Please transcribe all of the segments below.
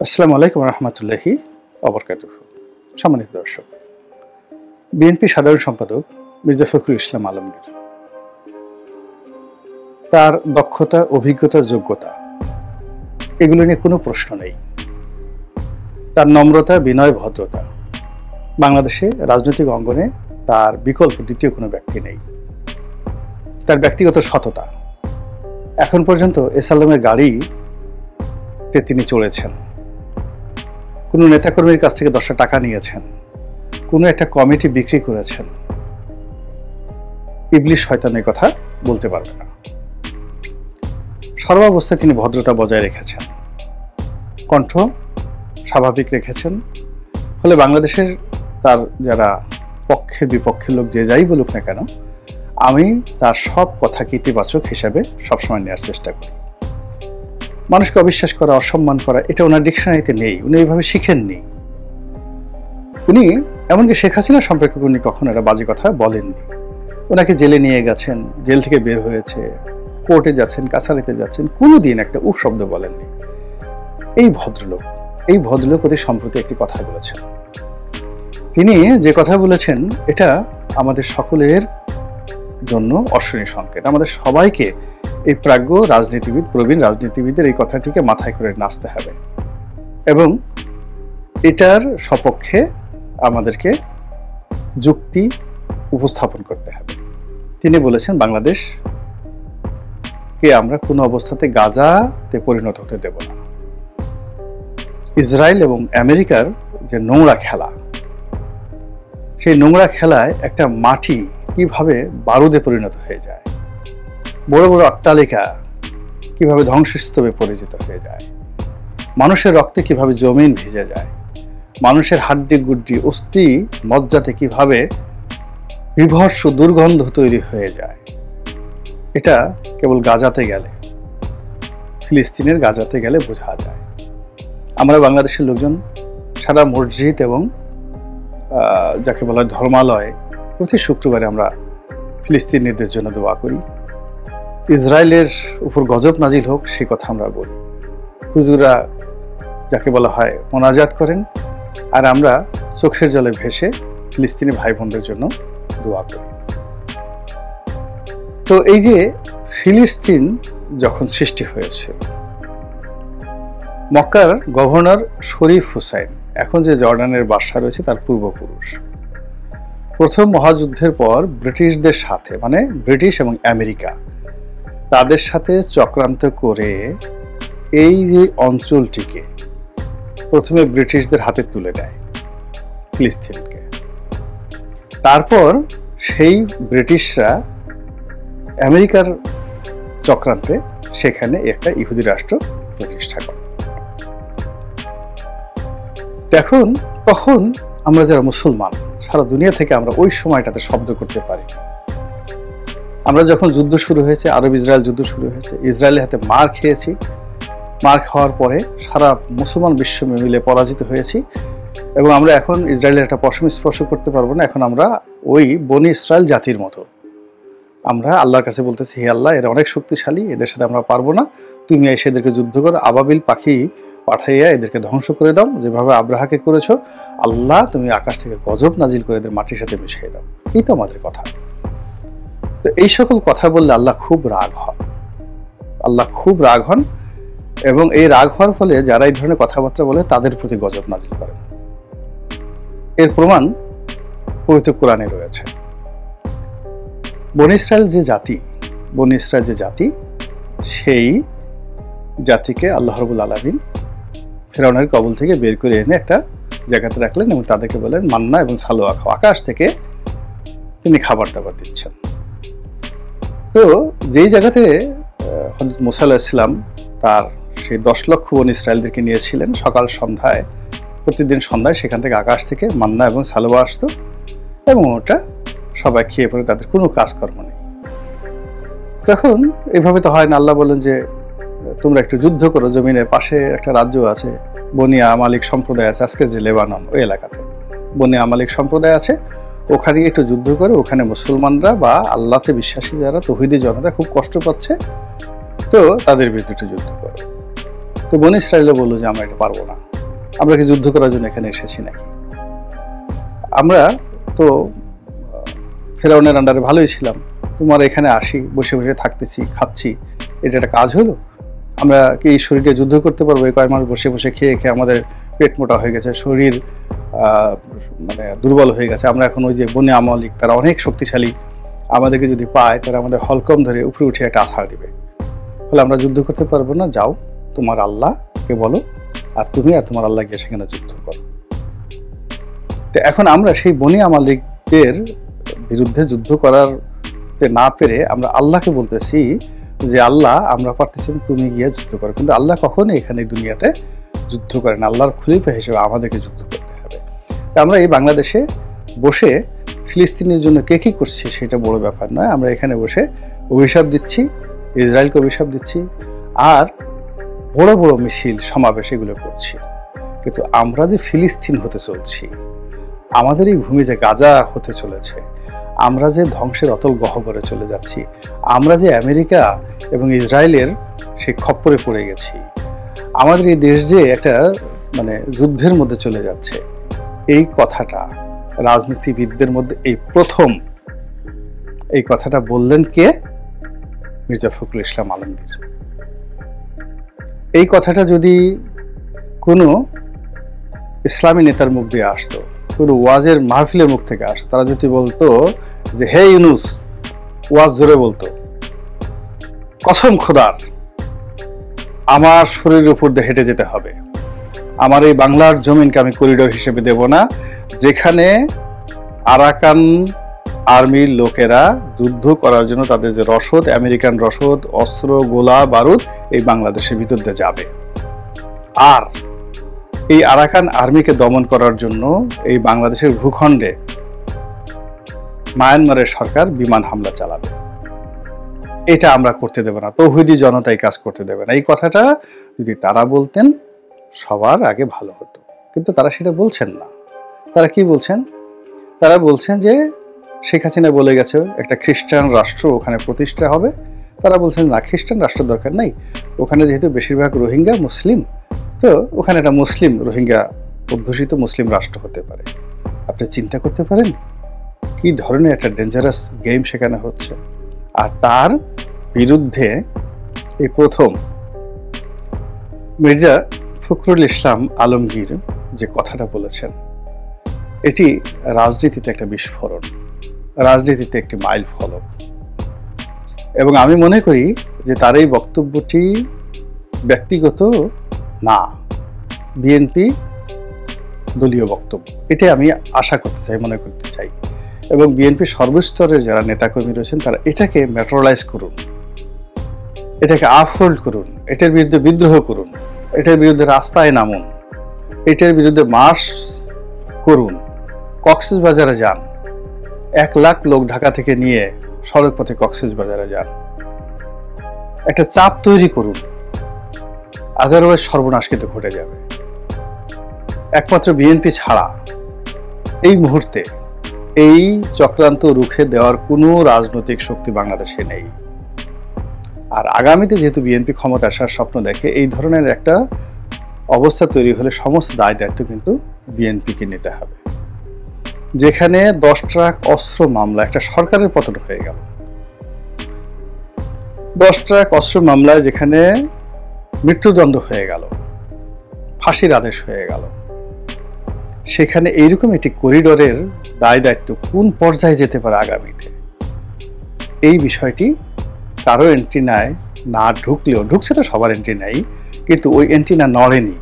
আসসালামু আলাইকুম রহমতুল্লাহি ওয়াবারাকাতুহু। সম্মানিত দর্শক, বিএনপি সাধারণ সম্পাদক মির্জা ফখরুল ইসলাম আলমগীর তার দক্ষতা, অভিজ্ঞতা, যোগ্যতা এগুলো নিয়ে কোনো প্রশ্ন নেই। তার নম্রতা, বিনয়, ভদ্রতা বাংলাদেশে রাজনৈতিক অঙ্গনে তার বিকল্প দ্বিতীয় কোনো ব্যক্তি নেই। তার ব্যক্তিগত সততা, এখন পর্যন্ত এসালামের গাড়িতে তিনি চলেছেন, কোনো নেতাকর্মীর কাছ থেকে 10টা টাকা নিয়েছেন, কোনো একটা কমিটি বিক্রি করেছেন, ইবলিশ শয়তান এই কথা বলতে পারবে না। সর্বাবস্থায় তিনি ভদ্রতা বজায় রেখেছেন, কণ্ঠ স্বাভাবিক রেখেছেন। ফলে বাংলাদেশের তার যারা পক্ষে বিপক্ষের লোক যে যাই বলুক না কেন, আমি তার সব কথাকে ইতিবাচক হিসাবে সবসময় নেওয়ার চেষ্টা করি। মানুষকে অবিশ্বাস করা, অসম্মান করা, এটা ওনার ডিকশনারিতে নেই, উনি এইভাবে শিখেননি। উনি এমনকি শেখ হাসিনা সম্পর্কে উনি কখনো একটা বাজে কথা বলেননি। ওনাকে জেলে নিয়ে গেছেন, জেল থেকে বের হয়েছে, কোর্টে যাচ্ছেন, কাছারিতে যাচ্ছেন, কোনোদিন একটা উফ শব্দ বলেননি। এই ভদ্রলোক অতি সম্প্রতি একটি কথা বলেছেন। তিনি যে কথা বলেছেন এটা আমাদের সকলের জন্য অশনি সংকেত। আমাদের সবাইকে এই প্রাজ্ঞ রাজনীতিবিদ, প্রবীণ রাজনীতিবিদের এই কথাটিকে মাথায় করে নাচতে হবে এবং এটার সপক্ষে আমাদেরকে যুক্তি উপস্থাপন করতে হবে। তিনি বলেছেন, বাংলাদেশকে আমরা কোনো অবস্থাতে গাজাতে পরিণত হতে দেব না। ইসরায়েল এবং আমেরিকার যে নোংরা খেলা, সেই নোংরা খেলায় একটা মাটি কিভাবে বারুদে পরিণত হয়ে যায়, বড় বড় অট্টালিকা কিভাবে ধ্বংসস্তূপে পরিণত হয়ে যায়, মানুষের রক্তে কিভাবে জমিন ভিজে যায়, মানুষের হাড্ডি গুড্ডি অস্থি মজ্জাতে কিভাবে বিভৎস দুর্গন্ধ তৈরি হয়ে যায়, এটা কেবল গাজাতে গেলে, ফিলিস্তিনের গাজাতে গেলে বোঝা যায়। আমরা বাংলাদেশের লোকজন সারা মসজিদ এবং যাকে বলা হয় ধর্মালয়, প্রতি শুক্রবারে আমরা ফিলিস্তিনিদের জন্য দোয়া করি। ইসরায়েলের উপর গজব নাজিল হোক সেই কথা আমরা বলি। হুজুরা যাকে বলা হয় মোনাজাত করেন, আর আমরা চোখের জলে ভেসে ফিলিস্তিনি ভাই বোনদের জন্য দোয়া করি। তো এই যে ফিলিস্তিন যখন সৃষ্টি হয়েছে, মক্কার গভর্নর শরীফ হুসাইন, এখন যে জর্ডানের বাদশা রয়েছে, তার পূর্বপুরুষ, প্রথম মহাযুদ্ধের পর ব্রিটিশদের সাথে, মানে ব্রিটিশ এবং আমেরিকা, তাদের সাথে চক্রান্ত করে এই যে অঞ্চলটিকে প্রথমে ব্রিটিশদের হাতে তুলে দেয়, ফিলিস্তিনকে। তারপর সেই ব্রিটিশরা আমেরিকার চক্রান্তে সেখানে একটা ইহুদি রাষ্ট্র প্রতিষ্ঠা করে। দেখুন, তখন আমরা যারা মুসলমান, সারা দুনিয়া থেকে আমরা ওই সময়টাতে শব্দ করতে পারি। আমরা যখন যুদ্ধ শুরু হয়েছে, আরব ইসরায়েল যুদ্ধ শুরু হয়েছে, ইসরায়েলের হাতে মার খেয়েছি। মার খাওয়ার পরে সারা মুসলমান বিশ্ব মিলে পরাজিত হয়েছি এবং আমরা এখন ইসরায়েলের একটা পশম স্পর্শ করতে পারবো না। এখন আমরা ওই বনি ইসরায়েল জাতির মতো আমরা আল্লাহর কাছে বলতেছি, হে আল্লাহ, এরা অনেক শক্তিশালী, এদের সাথে আমরা পারবো না, তুমি এসে এদেরকে যুদ্ধ করো, আবাবিল পাখি পাঠাইয়া এদেরকে ধ্বংস করে দাও, যেভাবে আব্রাহাকে করেছো। আল্লাহ, তুমি আকাশ থেকে গজব নাজিল করে এদের মাটির সাথে মিশিয়ে দাও। এই তো আমাদের কথা। তো এই সকল কথা বললে আল্লাহ খুব রাগ হন, আল্লাহ খুব রাগ হন এবং এই রাগ হওয়ার ফলে যারা এই ধরনের কথাবার্তা বলে তাদের প্রতি গজব নাজিল করেন। এর প্রমাণ পবিত্র কোরআনে রয়েছে। বনি ইসরায়েল যে জাতি, সেই জাতিকে আল্লাহ রাব্বুল আলামিন ফিরআউনের কবল থেকে বের করে এনে একটা জায়গাতে রাখলেন এবং তাদেরকে বলেন, মান্না এবং সালোয়া খাও। আকাশ থেকে তিনি খাবার দাবার দিচ্ছেন। তো যেই জায়গাতে হযরত মুসা আলাইহিস সালাম তার সেই 10 লক্ষ বনি ইসরায়েলদেরকে নিয়েছিলেন, সকাল সন্ধ্যায়, প্রতিদিন সন্ধ্যায় সেখান থেকে আকাশ থেকে মান্না এবং সালোয়া আসতো এবং ওটা সবাই খেয়ে পড়ে, তাদের কোনো কাজকর্ম নেই। তখন এইভাবে তো হয় না। আল্লাহ বলেন যে তোমরা একটু যুদ্ধ করো, জমিনের পাশে একটা রাজ্য আছে, বনি আমালিক সম্প্রদায় আছে, আজকের যে লেবানন ওই এলাকাতে বনি আমালিক সম্প্রদায় আছে, ওখানে একটু যুদ্ধ করে, ওখানে মুসলমানরা বা আল্লাহতে বিশ্বাসী যারা তৌহিদি জনতা খুব কষ্ট পাচ্ছে, তো তাদের বিরুদ্ধে একটু যুদ্ধ করো। তো বনী ইসরায়েলরা বললো যে আমরা এটা পারবো না, আমরা কি যুদ্ধ করার জন্য এখানে এসেছি নাকি? আমরা তো ফেরাউনের আন্ডারে ভালোই ছিলাম, তোমার এখানে আসি, বসে বসে থাকতেছি, খাচ্ছি, এটা একটা কাজ হলো? আমরা কি এই শরীরে যুদ্ধ করতে পারবো? এই কয় মাস বসে বসে খেয়ে খেয়ে আমাদের পেট মোটা হয়ে গেছে, শরীর মানে দুর্বল হয়ে গেছে। আমরা এখন ওই যে বনি আমলিক, তারা অনেক শক্তিশালী, আমাদেরকে যদি পায় তারা আমাদের হলকম ধরে উপরে উঠে একটা আছাড় দিবে। ফলে আমরা যুদ্ধ করতে পারবো না, যাও তোমার আল্লাহকে বলো আর তুমি আর তোমার আল্লাহ গিয়ে সেখানে যুদ্ধ করো। তো এখন আমরা সেই বনি আমালিকদের বিরুদ্ধে যুদ্ধ করার না পেরে আমরা আল্লাহকে বলতেছি যে আল্লাহ আমরা পারতেছি, তুমি গিয়ে যুদ্ধ করো। কিন্তু আল্লাহ কখনোই এখানে দুনিয়াতে যুদ্ধ করেন, আল্লাহর খলিফা হিসেবে আমাদেরকে যুদ্ধ করতে হবে। আমরা এই বাংলাদেশে বসে ফিলিস্তিনের জন্য কে কি করছি সেটা বড় ব্যাপার নয়, আমরা এখানে বসে অভিশাপ দিচ্ছি, ইসরায়েলকে অভিশাপ দিচ্ছি আর বড় বড় মিছিল সমাবেশ এগুলো করছি। কিন্তু আমরা যে ফিলিস্তিন হতে চলছি, আমাদের এই ভূমি যে গাজা হতে চলেছে, আমরা যে ধ্বংসের অতল গহ্বরে চলে যাচ্ছি, আমরা যে আমেরিকা এবং ইসরায়েলের সেই খপ্পরে পড়ে গেছি, আমাদের এই দেশ যে একটা মানে যুদ্ধের মধ্যে চলে যাচ্ছে, এই কথাটা রাজনীতিবিদদের মধ্যে এই প্রথম এই কথাটা বললেন কে? মির্জা ফখরুল ইসলাম আলমগীর। এই কথাটা যদি কোনো ইসলামী নেতার মুখ দিয়ে আসতো, কোনো ওয়াজের মাহফিলের মুখ থেকে আসতো, তারা যদি বলতো যে হে ইউনুস, ওয়াজ জোরে বলতো, কসম খোদার আমার শরীরের উপর দিয়ে হেঁটে যেতে হবে, আমার এই বাংলার জমিনকে আমি করিডোর হিসেবে দেব না, যেখানে আরাকান আর্মির লোকেরা যুদ্ধ করার জন্য তাদের যে রসদ, আমেরিকান রসদ, অস্ত্র, গোলা বারুদ এই বাংলাদেশের ভিতর দিয়ে যাবে। আর এই আরাকান আর্মিকে দমন করার জন্য এই বাংলাদেশের ভূখণ্ডে মায়ানমারের সরকার বিমান হামলা চালাবে। এটা আমরা করতে দেব না, তৌহিদি জনতা এই কাজ করতে দেবে না। এই কথাটা যদি তারা বলতেন সবার আগে ভালো হতো, কিন্তু তারা সেটা বলছেন না। তারা কি বলছেন? তারা বলছেন যে শেখ হাসিনা বলে গেছে একটা খ্রিস্টান রাষ্ট্র ওখানে প্রতিষ্ঠা হবে। তারা বলছেন না, খ্রিস্টান রাষ্ট্র দরকার নাই, ওখানে যেহেতু বেশিরভাগ রোহিঙ্গা মুসলিম, তো ওখানে একটা মুসলিম রোহিঙ্গা অধ্যুষিত মুসলিম রাষ্ট্র হতে পারে। আপনি চিন্তা করতে পারেন কি ধরনের একটা ডেঞ্জারাস গেম সেখানে হচ্ছে। আর তার বিরুদ্ধে এই প্রথম মির্জা ফখরুল ইসলাম আলমগীর যে কথাটা বলেছেন, এটি রাজনীতিতে একটা বিস্ফোরণ, রাজনীতিতে একটি মাইল ফলক। এবং আমি মনে করি যে তার এই বক্তব্যটি ব্যক্তিগত না, বিএনপি দলীয় বক্তব্য, এটা আমি আশা করতে চাই, মনে করতে চাই। এবং বিএনপি সর্বস্তরের যারা নেতাকর্মী রয়েছেন তারা এটাকে ম্যাটেরিয়ালাইজ করুন, এটাকে আপহোল্ড করুন, এটার বিরুদ্ধে বিদ্রোহ করুন, এটার বিরুদ্ধে রাস্তায় নামুন, এটার বিরুদ্ধে মার্চ করুন, কক্সবাজারে যান, 1 লাখ লোক ঢাকা থেকে নিয়ে সড়ক পথে কক্সবাজারে যান, একটা চাপ তৈরি করুন, আদারওয়াইজ সর্বনাশ কিন্তু ঘটে যাবে। একমাত্র বিএনপি ছাড়া এই মুহূর্তে এই চক্রান্ত রুখে দেওয়ার কোনো রাজনৈতিক শক্তি বাংলাদেশে নেই। আর আগামীতে যেহেতু বিএনপি ক্ষমতা আসার স্বপ্ন দেখে, এই ধরনের একটা অবস্থা তৈরি হলে সমস্ত দায় দায়িত্ব কিন্তু বিএনপিকে নিতে হবে। যেখানে 10 ট্রাক অস্ত্র মামলা, একটা সরকারের পতন হয়ে গেল। 10 ট্রাক অস্ত্র মামলায় যেখানে মৃত্যুদণ্ড হয়ে গেল, ফাঁসির আদেশ হয়ে গেল, সেখানে এইরকম একটি করিডোরের দায় দায়িত্ব কোন পর্যায়ে যেতে পারে আগামীতে, এই বিষয়টি কারো এন্ট্রি নাই না ঢুকলেও, ঢুকছে তো সবার এন্ট্রি নাই, কিন্তু ওই এন্ট্রি না নড়েনি।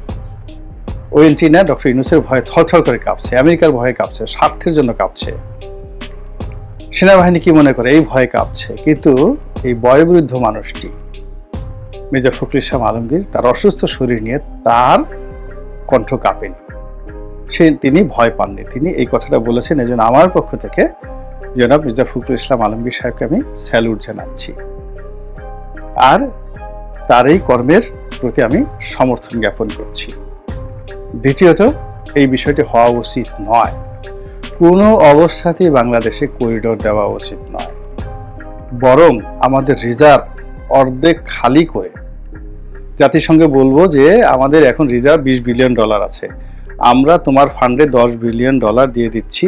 ওই এন্ট্রি না ডক্টর ইউনূসের ভয়ে থরথর করে কাঁপছে, আমেরিকার ভয়ে কাঁপছে, স্বার্থের জন্য কাঁপছে, সেনাবাহিনী কি মনে করে এই ভয়ে কাঁপছে। কিন্তু এই বয়োবৃদ্ধ মানুষটি মির্জা ফখরুল ইসলাম আলমগীর তার অসুস্থ শরীর নিয়ে তার কণ্ঠ কাঁপেনি, তিনি ভয় পাননি, তিনি এই কথাটা বলেছেন। এই জন্য আমার পক্ষ থেকে জনাব মির্জা ফখরুল ইসলাম আলমগীর সাহেবকে আমি স্যালুট জানাচ্ছি, আর তার এই কর্মের প্রতি আমি সমর্থন জ্ঞাপন করছি। দ্বিতীয়ত, এই বিষয়টি হওয়া উচিত নয়, কোনো অবস্থাতেই বাংলাদেশে করিডোর দেওয়া উচিত নয়, বরং আমাদের রিজার্ভ অর্ধেক খালি করে জাতিসংঘে বলবো যে আমাদের এখন রিজার্ভ $20 বিলিয়ন আছে, আমরা তোমার ফান্ডে $10 বিলিয়ন দিয়ে দিচ্ছি,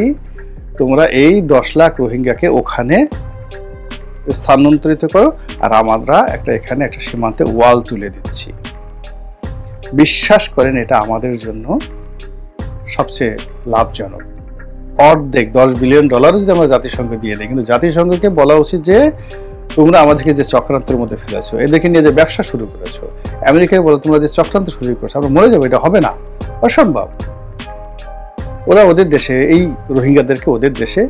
তোমরা এই 10 লাখ রোহিঙ্গাকে ওখানে স্থানান্তরিত করো, আর আমরা এখানে একটা সীমান্তে ওয়াল তুলে দিচ্ছি। বিশ্বাস করেন এটা আমাদের জন্য সবচেয়ে লাভজনক। অর্ধেক $10 বিলিয়ন যদি আমরা জাতিসংঘে দিয়ে দিই, কিন্তু জাতিসংঘকে বলা উচিত যে তোমরা আমাদেরকে যে চক্রান্তের মধ্যে ফেলেছো, এদেরকে নিয়ে যে ব্যবসা শুরু করেছো, আমেরিকায় বলো তোমরা যে চক্রান্ত শুরু করেছো, আমরা মরে যাবো, এটা হবে না, অসম্ভব। ওরা ওদের দেশে এই রোহিঙ্গাদেরকে ওদের দেশে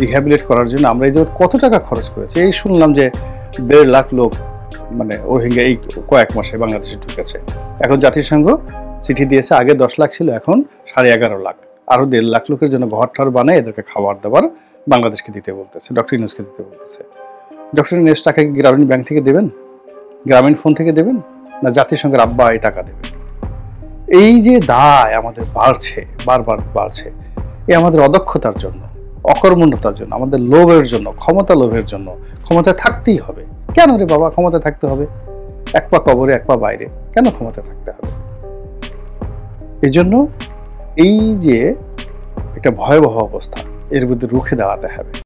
রিহ্যাবিলিট করার জন্য আমরা এই যে কত টাকা খরচ করেছি। এই শুনলাম যে 1.5 লাখ লোক মানে রোহিঙ্গা এই কয়েক মাসে বাংলাদেশে ঢুকেছে। এখন জাতিসংঘ চিঠি দিয়েছে, আগে 10 লাখ ছিল, এখন 11.5 লাখ, আরো 1.5 লাখ লোকের জন্য ঘর ঠর বানায় এদেরকে খাবার দাবার বাংলাদেশকে দিতে বলতেছে, ডক্টর ইউনূসকে দিতে বলতেছে। ডক্টর ইউনূস টাকা কি গ্রামীণ ব্যাংক থেকে দেবেন, গ্রামীণ ফোন থেকে দেবেন, না জাতিসংঘের আব্বা এই টাকা দেবেন? এই যে দায় আমাদের বাড়ছে, বারবার বাড়ছে, এ আমাদের অদক্ষতার জন্য, অকর্মণ্যতার জন্য, আমাদের লোভের জন্য, ক্ষমতা লোভের জন্য। ক্ষমতায় থাকতেই হবে। কেন রে বাবা ক্ষমতা থাকতে হবে? এক পা কবরে এক পা বাইরে, কেন ক্ষমতা থাকতে হবে? এই জন্য এই যে একটা ভয়াবহ অবস্থা, এর বিরুদ্ধে রুখে দাঁড়াতে হবে।